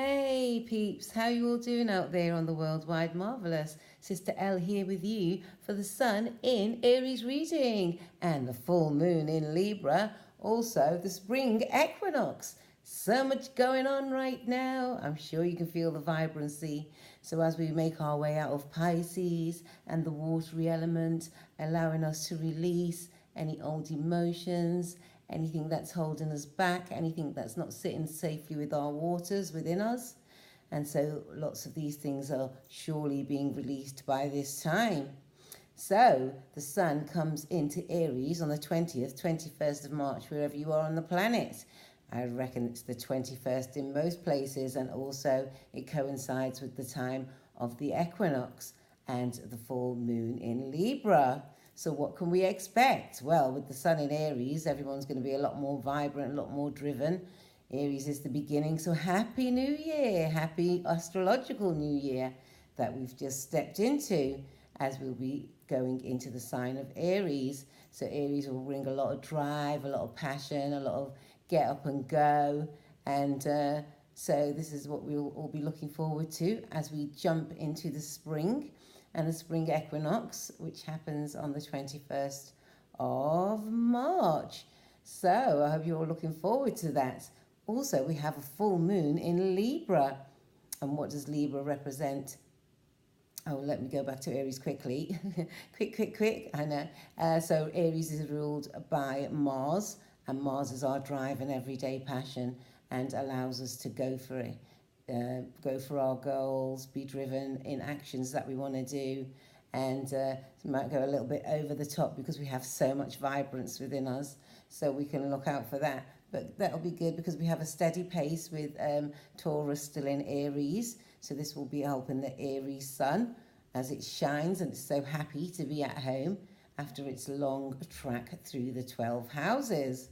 Hey peeps, how you all doing out there on the worldwide marvelous? Sister L here with you for the sun in Aries reading and the full moon in Libra, also the spring equinox. So much going on right now. I'm sure you can feel the vibrancy. So as we make our way out of Pisces and the watery element, allowing us to release any old emotions, anything that's holding us back, anything that's not sitting safely with our waters within us. And so lots of these things are surely being released by this time. So the sun comes into Aries on the 20th, 21st of March, wherever you are on the planet. I reckon it's the 21st in most places, and also it coincides with the time of the equinox and the full moon in Libra. So what can we expect? Well, with the sun in Aries, everyone's going to be a lot more vibrant, a lot more driven. Aries is the beginning, so happy new year, happy astrological new year that we've just stepped into, as we'll be going into the sign of Aries. So Aries will bring a lot of drive, a lot of passion, a lot of get up and go. And so this is what we'll all be looking forward to as we jump into the spring and the spring equinox, which happens on the 21st of March. So I hope you're all looking forward to that. Also, we have a full moon in Libra. And what does Libra represent? Oh, let me go back to Aries quickly. quick. I know. So Aries is ruled by Mars, and Mars is our drive and everyday passion and allows us to go for it. Go for our goals, be driven in actions that we want to do, and might go a little bit over the top because we have so much vibrance within us, so we can look out for that. But that'll be good because we have a steady pace with Taurus still in Aries, so this will be helping the Aries sun as it shines, and it's so happy to be at home after its long track through the 12 houses.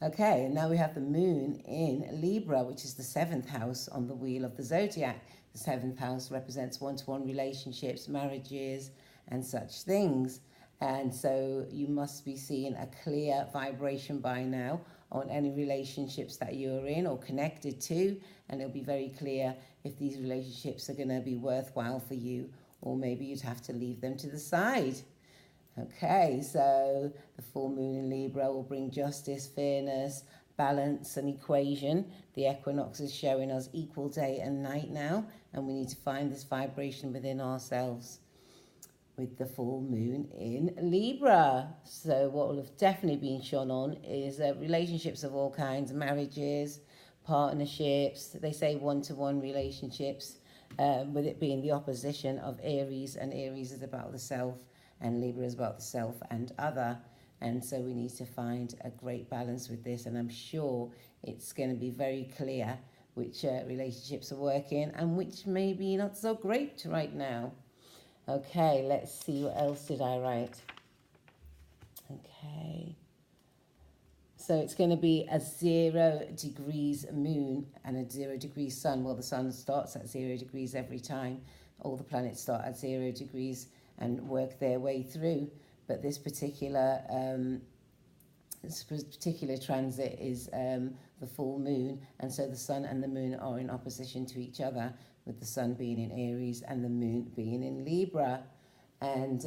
Okay, and now we have the moon in Libra, which is the 7th house on the wheel of the zodiac. The 7th house represents one-to-one relationships, marriages, and such things. And so you must be seeing a clear vibration by now on any relationships that you're in or connected to. And it'll be very clear if these relationships are going to be worthwhile for you, or maybe you'd have to leave them to the side. Okay, so the full moon in Libra will bring justice, fairness, balance, and equation. The equinox is showing us equal day and night now, and we need to find this vibration within ourselves with the full moon in Libra. So what will have definitely been shone on is relationships of all kinds, marriages, partnerships. They say one-to-one relationships, with it being the opposition of Aries, and Aries is about the self, and Libra is about the self and other. And so we need to find a great balance with this, and I'm sure it's going to be very clear which relationships are working and which may be not so great right now. Okay, let's see, what else did I write? Okay, so it's going to be a 0 degrees moon and a 0 degrees sun. Well, the sun starts at 0 degrees every time. All the planets start at 0 degrees and work their way through. But this particular transit is the full moon, and so the sun and the moon are in opposition to each other, with the sun being in Aries and the moon being in Libra. And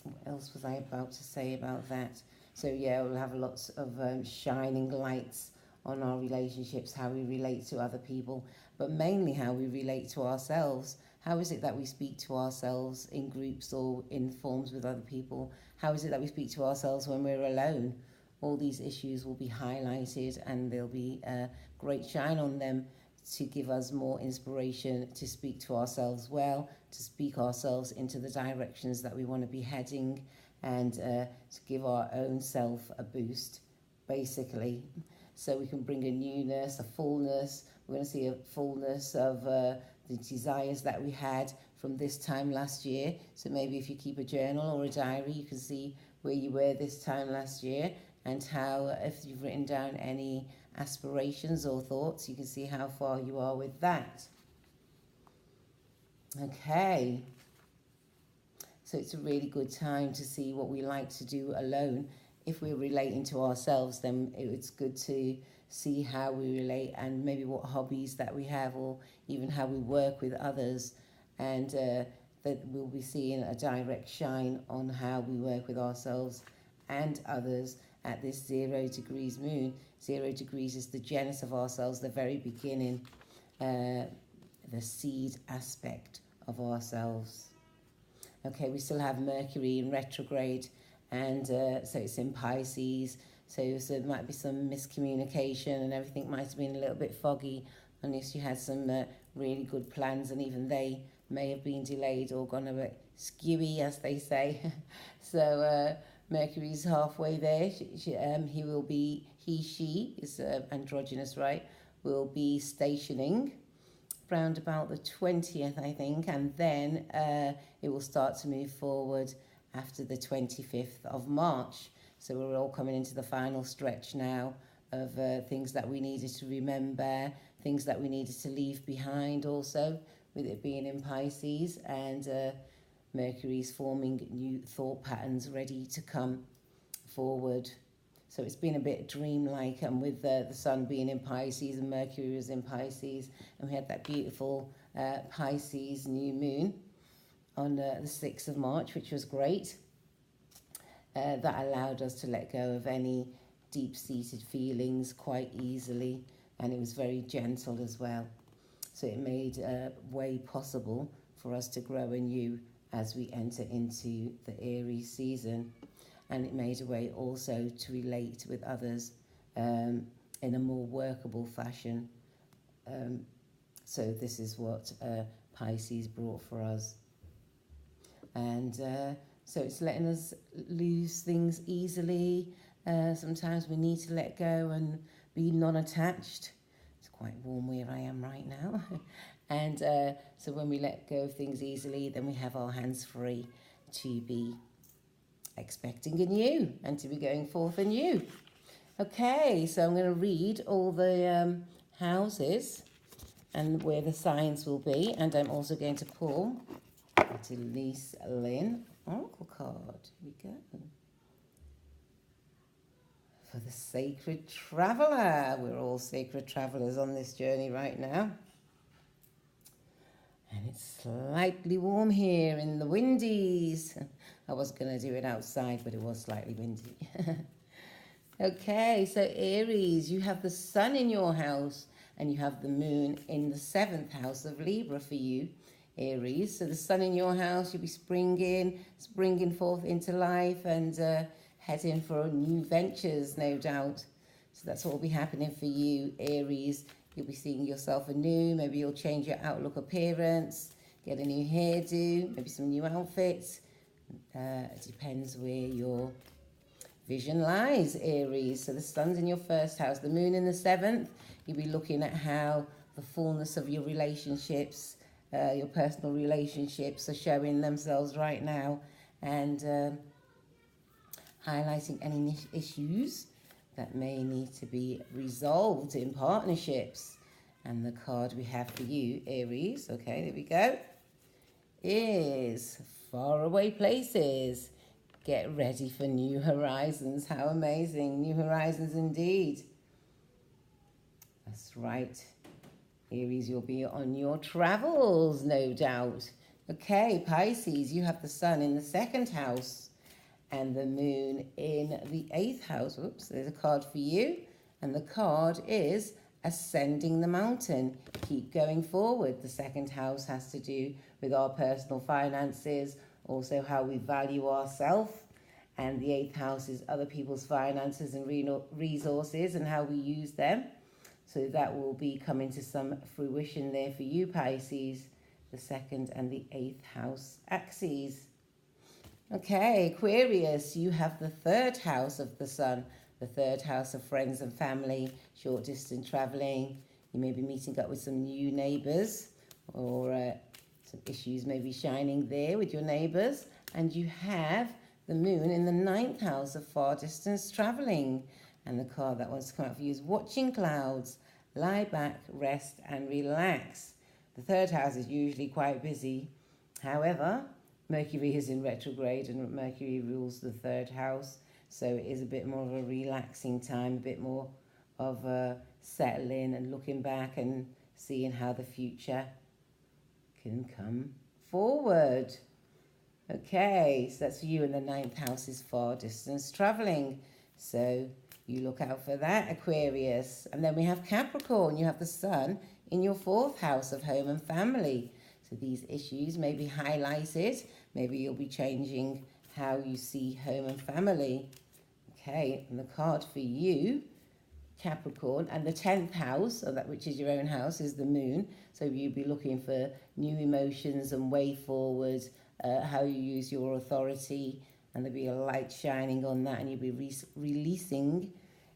what else was I about to say about that? So yeah, we'll have lots of shining lights on our relationships, how we relate to other people, but mainly how we relate to ourselves. How is it that we speak to ourselves in groups or in forms with other people? How is it that we speak to ourselves when we're alone? All these issues will be highlighted, and there'll be a great shine on them to give us more inspiration to speak to ourselves well, to speak ourselves into the directions that we want to be heading, and to give our own self a boost, basically. So we can bring a newness, a fullness. We're going to see a fullness of the desires that we had from this time last year. So maybe if you keep a journal or a diary, you can see where you were this time last year, and how, if you've written down any aspirations or thoughts, you can see how far you are with that. Okay, so it's a really good time to see what we like to do alone. If we're relating to ourselves, then it's good to see how we relate and maybe what hobbies that we have, or even how we work with others. And that we'll be seeing a direct shine on how we work with ourselves and others at this 0 degrees moon. 0 degrees is the genesis of ourselves, the very beginning, the seed aspect of ourselves. Okay, we still have Mercury in retrograde, and so it's in Pisces. So there might be some miscommunication, and everything might have been a little bit foggy unless you had some really good plans, and even they may have been delayed or gone a bit skewy, as they say. So Mercury's halfway there. She is androgynous, right? Will be stationing round about the 20th, I think, and then it will start to move forward after the 25th of March. So we're all coming into the final stretch now of things that we needed to remember, things that we needed to leave behind also, with it being in Pisces, and Mercury's forming new thought patterns ready to come forward. So it's been a bit dreamlike, and with the sun being in Pisces and Mercury was in Pisces, and we had that beautiful Pisces new moon on the 6th of March, which was great. That allowed us to let go of any deep-seated feelings quite easily, and it was very gentle as well. So it made a way possible for us to grow anew as we enter into the Aries season. And it made a way also to relate with others in a more workable fashion. So this is what Pisces brought for us. And so it's letting us lose things easily. Sometimes we need to let go and be non-attached. It's quite warm where I am right now. And so when we let go of things easily, then we have our hands free to be expecting anew and to be going forth anew. Okay, so I'm going to read all the houses and where the signs will be, and I'm also going to pull a Lise Lynn Oracle card. Here we go. For the Sacred Traveller. We're all sacred travellers on this journey right now. And it's slightly warm here in the Windies. I was going to do it outside, but it was slightly windy. Okay, so Aries, you have the sun in your house and you have the moon in the 7th house of Libra for you, Aries. So the sun in your house, you'll be springing forth into life and heading for new ventures, no doubt. So that's what will be happening for you, Aries. You'll be seeing yourself anew. Maybe you'll change your outlook appearance, get a new hairdo, maybe some new outfits. It depends where your vision lies, Aries. So the sun's in your 1st house, the moon in the 7th. You'll be looking at how the fullness of your relationships, your personal relationships are showing themselves right now, and highlighting any issues that may need to be resolved in partnerships. And the card we have for you, Aries, okay, there we go, is faraway places. Get ready for new horizons. How amazing. New horizons indeed. That's right. Aries, you'll be on your travels, no doubt. Okay, Pisces, you have the sun in the 2nd house and the moon in the 8th house. Oops, there's a card for you. And the card is Ascending the Mountain. Keep going forward. The 2nd house has to do with our personal finances, also how we value ourselves. And the 8th house is other people's finances and resources and how we use them. So that will be coming to some fruition there for you, Pisces, the 2nd and the 8th house axes. Okay, Aquarius, you have the 3rd house of the sun, the 3rd house of friends and family, short distance traveling. You may be meeting up with some new neighbours, or some issues may be shining there with your neighbours. And you have the moon in the 9th house of far distance traveling. And the card that wants to come out for you is Watching Clouds. Lie back, rest and relax. The 3rd house is usually quite busy. However, Mercury is in retrograde and Mercury rules the 3rd house. So it is a bit more of a relaxing time, a bit more of settling and looking back and seeing how the future can come forward. Okay, so that's for you, and the ninth house is far distance traveling. So you look out for that, Aquarius. And then we have Capricorn. You have the sun in your fourth house of home and family. So these issues may be highlighted. Maybe you'll be changing how you see home and family. Okay, and the card for you, Capricorn, and the 10th house, or that which is your own house, is the moon. So you'll be looking for new emotions and way forward, how you use your authority, and there'll be a light shining on that, and you'll be releasing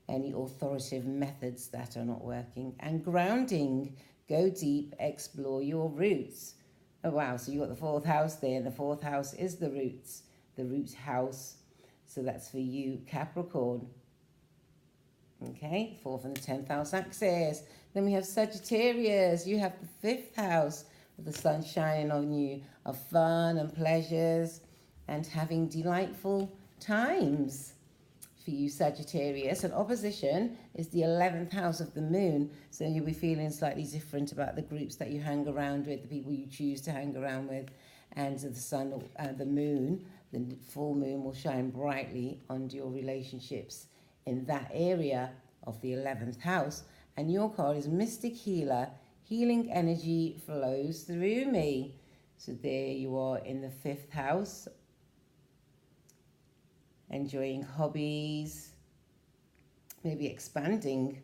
any authoritative methods that are not working. And grounding, go deep, explore your roots. Oh wow, so you got the fourth house there, and the fourth house is the roots house. So that's for you, Capricorn. Okay, fourth and the 10th house axis. Then we have Sagittarius. You have the fifth house with the sun shining on you, of fun and pleasures and having delightful times for you, Sagittarius. And opposition is the 11th house of the moon. So you'll be feeling slightly different about the groups that you hang around with, the people you choose to hang around with. And the sun, the moon, the full moon will shine brightly on your relationships in that area of the 11th house. And your card is Mystic Healer. Healing energy flows through me. So there you are in the fifth house, enjoying hobbies, maybe expanding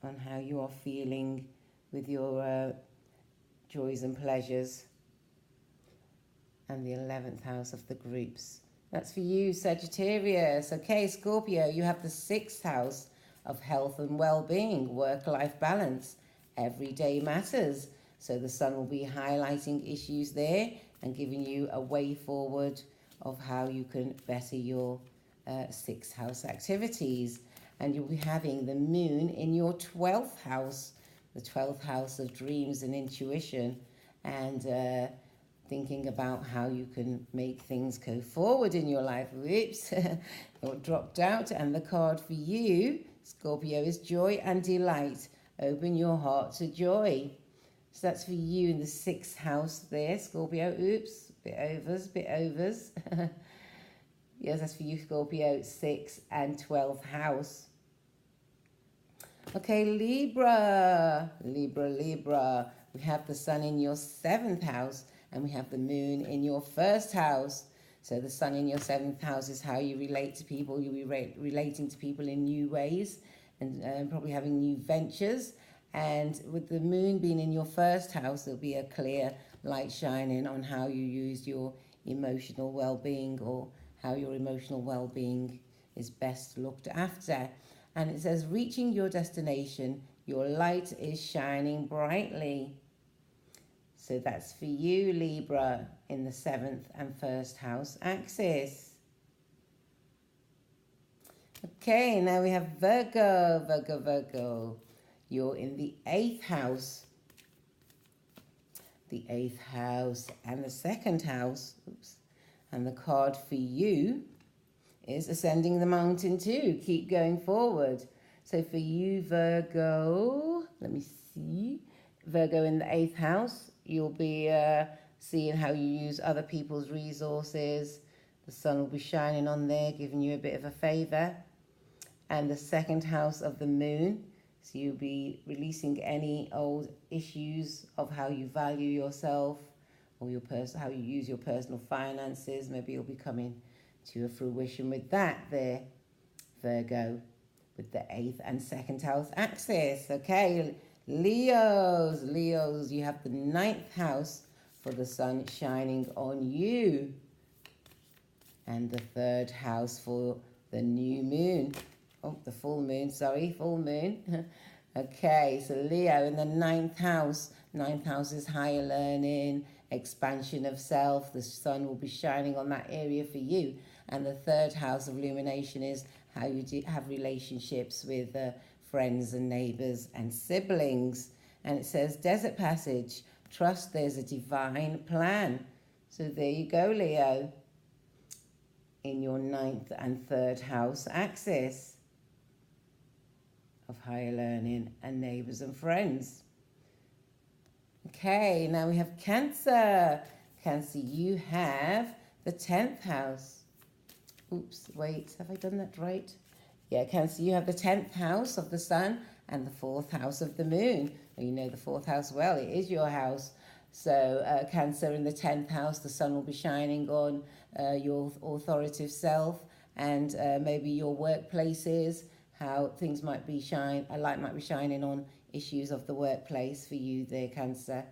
on how you are feeling with your joys and pleasures. And the 11th house of the groups. That's for you, Sagittarius. Okay, Scorpio, you have the 6th house of health and well-being, work-life balance, everyday matters. So the sun will be highlighting issues there and giving you a way forward of how you can better your 6th house activities. And you'll be having the moon in your 12th house, the 12th house of dreams and intuition, and thinking about how you can make things go forward in your life. Whoops, it dropped out. And the card for you, Scorpio, is joy and delight. Open your heart to joy. So that's for you in the 6th house there, Scorpio. Oops, bit overs. Yes, that's for you, Scorpio, 6th and 12th house. Okay, Libra. We have the sun in your 7th house, and we have the moon in your 1st house. So the sun in your 7th house is how you relate to people. You'll be relating to people in new ways and probably having new ventures. And with the moon being in your 1st house, there'll be a clear light shining on how you use your emotional well-being, or how your emotional well-being is best looked after. And it says, reaching your destination, your light is shining brightly. So that's for you, Libra, in the 7th and 1st house axis. Okay, now we have Virgo. You're in the 8th house. The 8th house and the 2nd house. Oops. And the card for you is ascending the mountain too. Keep going forward. So for you, Virgo, let me see. Virgo in the 8th house, you'll be seeing how you use other people's resources. The sun will be shining on there, giving you a bit of a favor. And the 2nd house of the moon, so you'll be releasing any old issues of how you value yourself, or how you use your personal finances. Maybe you'll be coming to a fruition with that there, Virgo, with the 8th and 2nd house axis. Okay, Leos, you have the 9th house for the sun shining on you, and the 3rd house for the new moon. The full moon. Okay, so Leo in the 9th house. 9th house is higher learning, expansion of self. The sun will be shining on that area for you. And the 3rd house of illumination is how you have relationships with friends and neighbors and siblings. And it says desert passage. Trust there's a divine plan. So there you go, Leo, in your 9th and 3rd house axis. of higher learning and neighbours and friends. Okay, now we have Cancer. Cancer, you have the 10th house. Oops, wait, have I done that right? Yeah, Cancer, you have the 10th house of the sun and the 4th house of the moon. Well, you know the 4th house well, it is your house. So Cancer, in the 10th house, the sun will be shining on your authoritative self and maybe your workplaces, how things might be a light might be shining on issues of the workplace for you there, Cancer.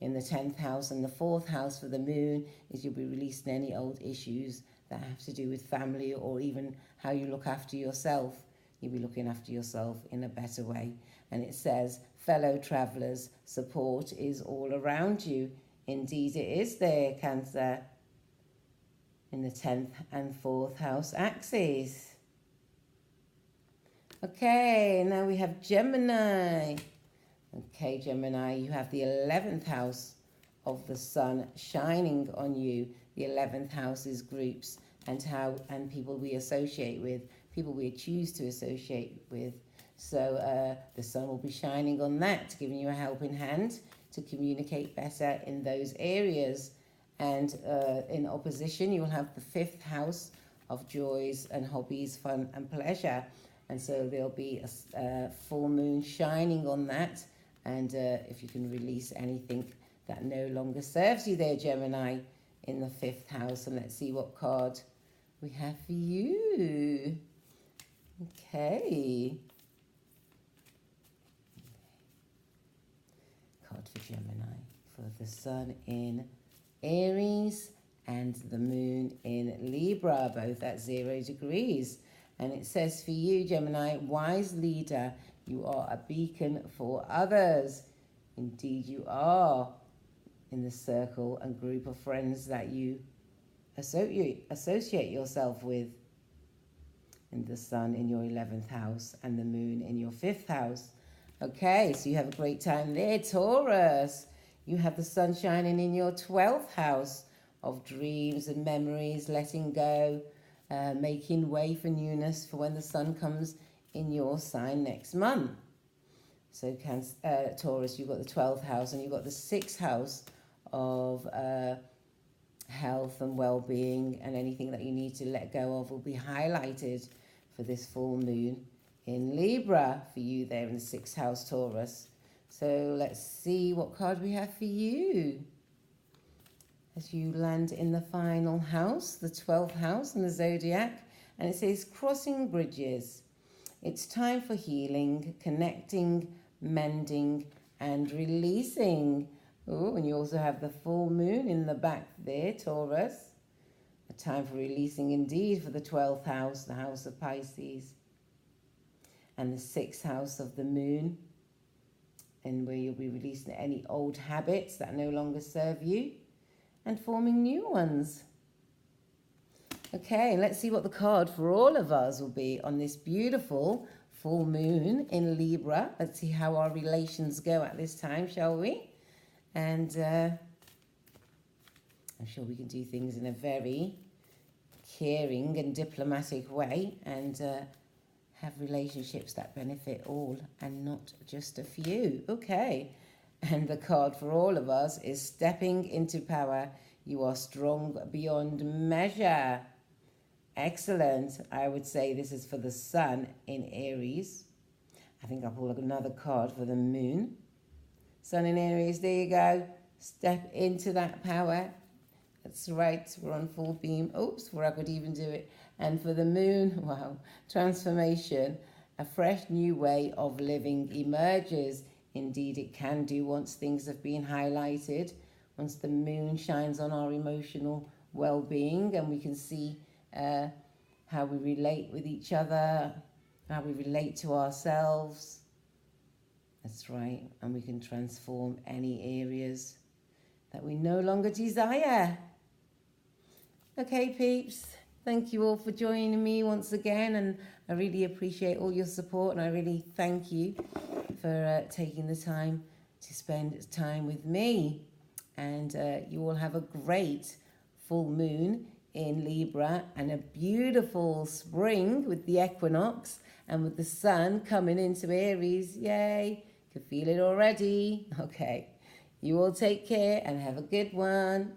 In the 10th house, and the 4th house for the moon is you'll be releasing any old issues that have to do with family or even how you look after yourself. You'll be looking after yourself in a better way. And it says, fellow travellers, support is all around you. Indeed it is there, Cancer, in the 10th and 4th house axes. Okay, now we have Gemini. Okay, Gemini, you have the 11th house of the sun shining on you. The 11th house is groups and people we associate with, people we choose to associate with. So the sun will be shining on that, giving you a helping hand to communicate better in those areas. And in opposition, you will have the 5th house of joys and hobbies, fun and pleasure. And so there'll be a full moon shining on that. And if you can release anything that no longer serves you there, Gemini, in the 5th house. And let's see what card we have for you. Okay. Card for Gemini, for the sun in Aries and the moon in Libra, both at 0 degrees. And it says for you, Gemini, wise leader, you are a beacon for others. Indeed you are, in the circle and group of friends that you associate yourself with. In the sun in your 11th house and the moon in your 5th house. Okay, so you have a great time there, Taurus. You have the sun shining in your 12th house of dreams and memories, letting go, making way for newness for when the sun comes in your sign next month. So Taurus, you've got the 12th house and you've got the 6th house of health and well-being, and anything that you need to let go of will be highlighted for this full moon in Libra for you there in the 6th house, Taurus. So let's see what card we have for you as you land in the final house, the 12th house in the zodiac, and it says crossing bridges. It's time for healing, connecting, mending and releasing. Oh, and you also have the full moon in the back there, Taurus. A time for releasing indeed for the 12th house, the house of Pisces. And the 6th house of the moon, and where you'll be releasing any old habits that no longer serve you and forming new ones. Okay, let's see what the card for all of us will be on this beautiful full moon in Libra. Let's see how our relations go at this time, shall we? And I'm sure we can do things in a very caring and diplomatic way and have relationships that benefit all and not just a few. Okay, and the card for all of us is stepping into power. You are strong beyond measure. Excellent. I would say this is for the sun in Aries. I think I'll pull another card for the moon. Sun in Aries, there you go. Step into that power. That's right, we're on full beam. Oops, where I could even do it. And for the moon, wow, transformation. A fresh new way of living emerges. Indeed, it can do once things have been highlighted. Once the moon shines on our emotional well-being and we can see how we relate with each other, how we relate to ourselves. That's right, and we can transform any areas that we no longer desire. Okay, peeps, thank you all for joining me once again, and I really appreciate all your support, and I really thank you for taking the time to spend time with me. And you all have a great full moon in Libra and a beautiful spring with the equinox And with the sun coming into Aries, yay, can feel it already. Okay, you all take care and have a good one.